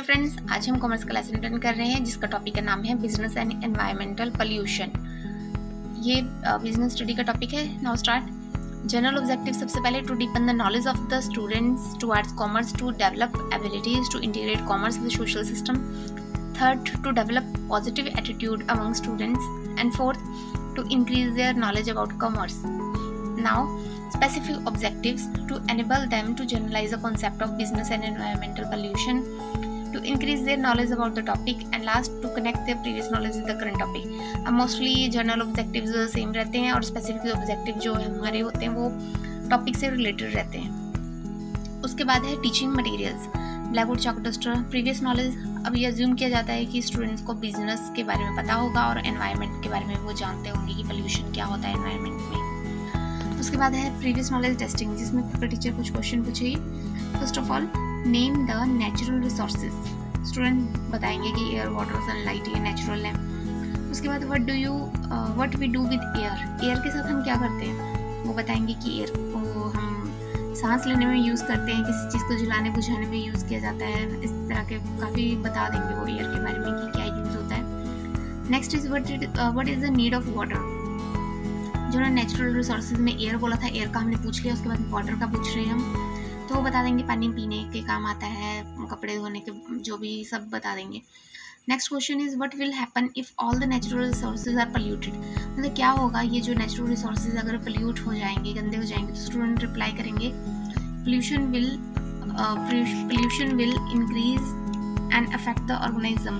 Friends, आज हम commerce class attend कर रहे हैं जिसका टॉपिक का नाम है बिजनेस एंड एनवायरमेंटल पोल्यूशन। ये बिजनेस स्टडी का टॉपिक है। Now start. जनरल ऑब्जेक्टिव सबसे पहले to deepen the knowledge of the students towards commerce, to develop abilities to integrate commerce with social system. Third, to develop positive attitude among students. And fourth, to increase their knowledge about commerce. Now, specific objectives to enable them to generalize the concept of business and environmental pollution, to increase their knowledge about the topic, and last, to connect their previous knowledge with the current topic. अब mostly general objectives same रहते हैं और specific objective जो हमारे होते हैं वो topic से रिलेटेड रहते हैं। उसके बाद है teaching materials, black board, chalk duster, previous knowledge. अब ये अज्यूम किया जाता है कि स्टूडेंट्स को बिजनेस के बारे में पता होगा और एनवायरनमेंट के बारे में वो जानते होंगे कि पोल्यूशन क्या होता है एनवायरनमेंट में। उसके बाद है प्रीवियस नॉलेज टेस्टिंग, जिसमें टीचर कुछ क्वेश्चन पूछेगी। First of all, name the natural resources. Student बताएंगे कि एयर, वाटर, सनलाइट ये नेचुरल है। उसके बाद what we do with air. Air के साथ हम क्या करते हैं वो बताएंगे कि एयर को हम सांस लेने में यूज़ करते हैं, किसी चीज़ को जलाने बुझाने में यूज़ किया जाता है। इस तरह के काफ़ी बता देंगे वो एयर के बारे में कि क्या यूज़ होता है। Next is what is the need of water. जो ना नेचुरल रिसोर्सेज में एयर बोला था, एयर का हमने पूछ लिया। उसके बाद वाटर का पूछ रहे हैं हम, तो वो बता देंगे पानी पीने के काम आता है, कपड़े धोने के, जो भी सब बता देंगे। Next question is what will happen if all the natural resources are polluted. मतलब क्या होगा ये जो नेचुरल रिसोर्सेज अगर पोल्यूट हो जाएंगे, गंदे हो जाएंगे, तो स्टूडेंट रिप्लाई करेंगे pollution will increase and affect the organism.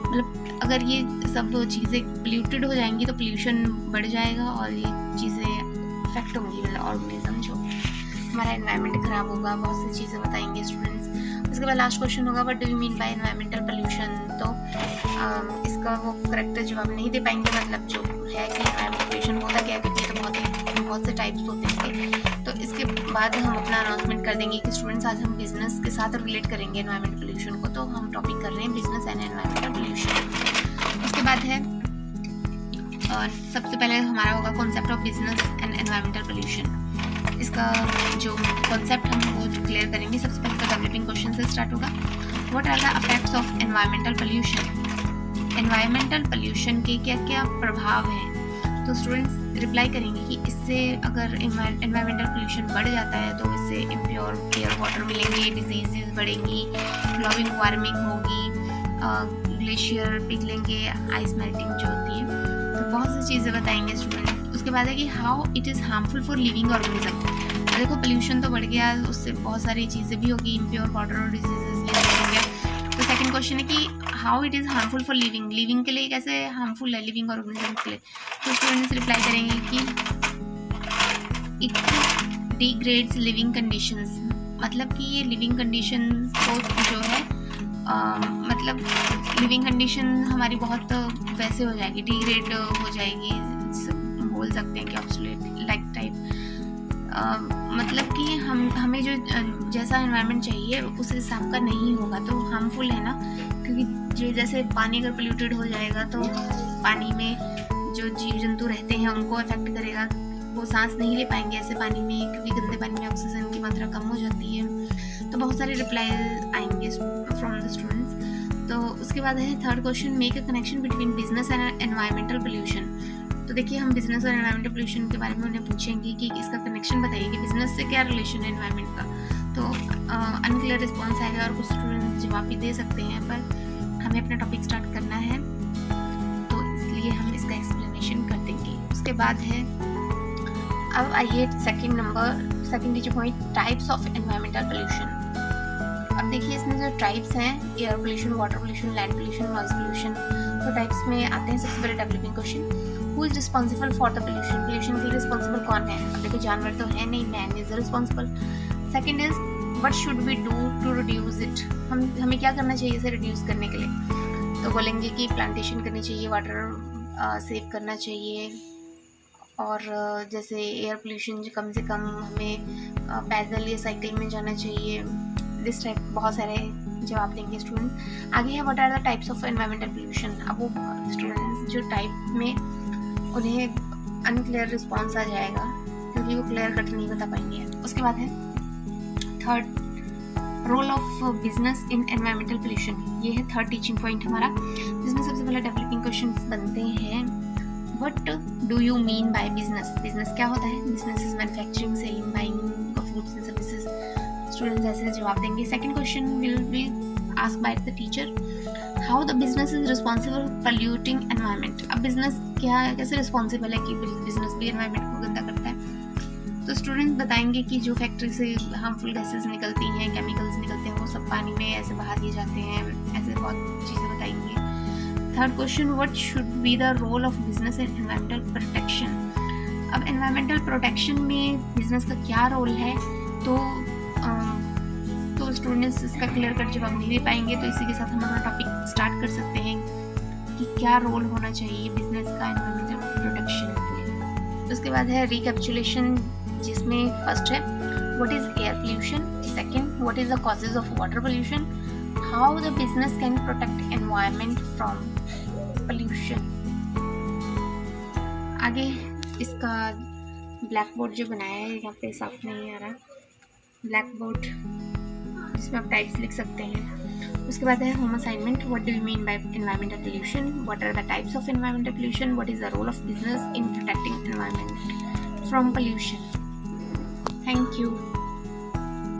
मतलब अगर ये सब चीज़ें पोल्यूटेड हो जाएंगी तो पोल्यूशन बढ़ जाएगा और ये चीज़ें अफेक्ट होंगी, मतलब ऑर्गेनिज्म जो हमारा एनवायरनमेंट खराब होगा। बहुत सी चीज़ें बताएंगे स्टूडेंट्स। उसके बाद लास्ट क्वेश्चन होगा what do you mean by environmental pollution. तो इसका वो करेक्ट जवाब नहीं दे पाएंगे, मतलब जो है कि एनवायरमेंटल पोल्यूशन होता क्या है, क्योंकि तो बहुत से टाइप्स होते हैं इसके। तो इसके बाद हम अपना अनाउंसमेंट कर देंगे कि स्टूडेंट्स आज हम बिजनेस के साथ रिलेट करेंगे एनवायरमेंटल पोल्यूशन को। तो हम टॉपिक कर रहे हैं बिजनेस एंड एनवायरमेंटल पोल्यूशन। उसके बाद है सबसे पहले हमारा होगा concept of business and environmental pollution. इसका जो कॉन्सेप्ट हम वो क्लियर करेंगे। सबसे पहले तो डेवलपिंग क्वेश्चन से स्टार्ट होगा। What are the effects of environmental pollution. Environmental pollution के क्या क्या प्रभाव हैं। तो स्टूडेंट्स रिप्लाई करेंगे कि इससे अगर एनवायरमेंटल पोल्यूशन बढ़ जाता है तो इससे इम्प्योर एयर, वाटर मिलेंगे, डिजीजेज बढ़ेंगी, ग्लोबल वार्मिंग होगी, ग्लेशियर पिघलेंगे, आइस मेल्टिंग जो होती है, तो बहुत सी चीज़ें बताएंगे स्टूडेंट। उसके बाद है कि how it is harmful for living organism. देखो पोल्यूशन तो बढ़ गया, उससे बहुत सारी चीज़ें भी होगी, इम्प्योर वाटर और डिजीजेज हो गया। तो सेकंड क्वेश्चन है कि how it is harmful for living के लिए कैसे हार्मफुल है लिविंग ऑर्गेनिज्म के लिए। तो स्टूडेंट्स रिप्लाई करेंगे कि इट डिग्रेड्स लिविंग कंडीशंस। मतलब कि ये लिविंग कंडीशंस को जो है मतलब लिविंग कंडीशन हमारी बहुत वैसे हो जाएगी, डिग्रेड हो जाएगी, बोल सकते हैं कि ऑब्सोल्यूट लाइक टाइप। मतलब कि हमें जो जैसा एनवायरनमेंट चाहिए उस हिसाब का नहीं होगा, तो हार्मफुल है ना, क्योंकि जो जैसे पानी अगर पोल्यूटेड हो जाएगा तो पानी में जो जीव जंतु रहते हैं उनको अफेक्ट करेगा, वो सांस नहीं ले पाएंगे ऐसे पानी में, क्योंकि गंदे पानी में ऑक्सीजन की मात्रा कम हो जाती है। तो बहुत सारे रिप्लाई आएंगे फ्रॉम द स्टूडेंट्स। तो उसके बाद है third question, make a connection between business and environmental pollution. तो देखिए हम बिजनेस और एनवायरमेंटल पोल्यूशन के बारे में उन्हें पूछेंगे कि इसका कनेक्शन बताइए कि बिजनेस से क्या रिलेशन है एनवायरमेंट का। तो अनक्लियर रिस्पॉन्स आएगा और कुछ स्टूडेंट्स जवाब भी दे सकते हैं, पर हमें अपना टॉपिक स्टार्ट करना है तो इसलिए हम इसका एक्सप्लेनेशन कर देंगे। उसके बाद है अब आइए second point, types of environmental pollution. अब देखिए इसमें जो टाइप्स हैं, air pollution, water pollution, land pollution, noise pollution, तो टाइप्स में आते हैं। सबसे पहले developing question, who is responsible for the pollution. Pollution के लिए रिस्पॉन्सिबल कौन है। अब देखिए जानवर तो है नहीं, man is responsible. Second is what should we do to reduce it. हमें क्या करना चाहिए इसे रिड्यूस करने के लिए। तो बोलेंगे कि प्लांटेशन करनी चाहिए, वाटर सेव करना चाहिए, और जैसे एयर पोल्यूशन कम से कम हमें पैदल या साइकिल में जाना चाहिए। दिस टाइप बहुत सारे जवाब देंगे स्टूडेंट। आगे है what are the types of environmental pollution. अब वो स्टूडेंट्स जो टाइप में उन्हें अनक्लियर रिस्पॉन्स आ जाएगा, क्योंकि वो क्लियर कट नहीं बता पाएंगे। उसके बाद है third role of business in environmental pollution, ये है थर्ड टीचिंग पॉइंट हमारा, जिसमें सबसे पहले डेवलपिंग क्वेश्चन बनते हैं। What do you mean by business? Business क्या होता है? Business is manufacturing, selling, buying of goods and services. Students ऐसे जवाब देंगे। Second question will be asked by the teacher, how the business is responsible for polluting environment. अब business कैसे responsible है कि बिजनेस भी एनवायरनमेंट को गंदा करता है? तो स्टूडेंट्स बताएंगे कि जो फैक्ट्री से हार्मफुल गैसेस निकलती हैं, केमिकल्स निकलते हैं, वो सब पानी में ऐसे बहा दिए जाते हैं, ऐसे बहुत चीज़ें बताएंगे। Third question, what should be the role of business in environmental protection. अब एनवायरमेंटल प्रोटेक्शन में बिजनेस का क्या रोल है? तो स्टूडेंट्स इसका क्लियर कट जवाब नहीं दे पाएंगे। तो इसी के साथ हम अपना टॉपिक स्टार्ट कर सकते हैं कि क्या रोल होना चाहिए बिजनेस का एनवायरमेंटल प्रोटेक्शन में। उसके बाद है रिकैप्चुलेशन, जिसमें फर्स्ट है what is air pollution, second what is the causes of water pollution, how the business can protect environment from pollution. आगे इसका ब्लैक बोर्ड जो बनाया है, यहाँ पे साफ नहीं आ रहा, ब्लैक बोर्ड जिसमें आप टाइप्स लिख सकते हैं। उसके बाद है home assignment, what do you mean by environmental pollution, what are the types of environmental pollution, what is the role of business in protecting environment from pollution. Thank you.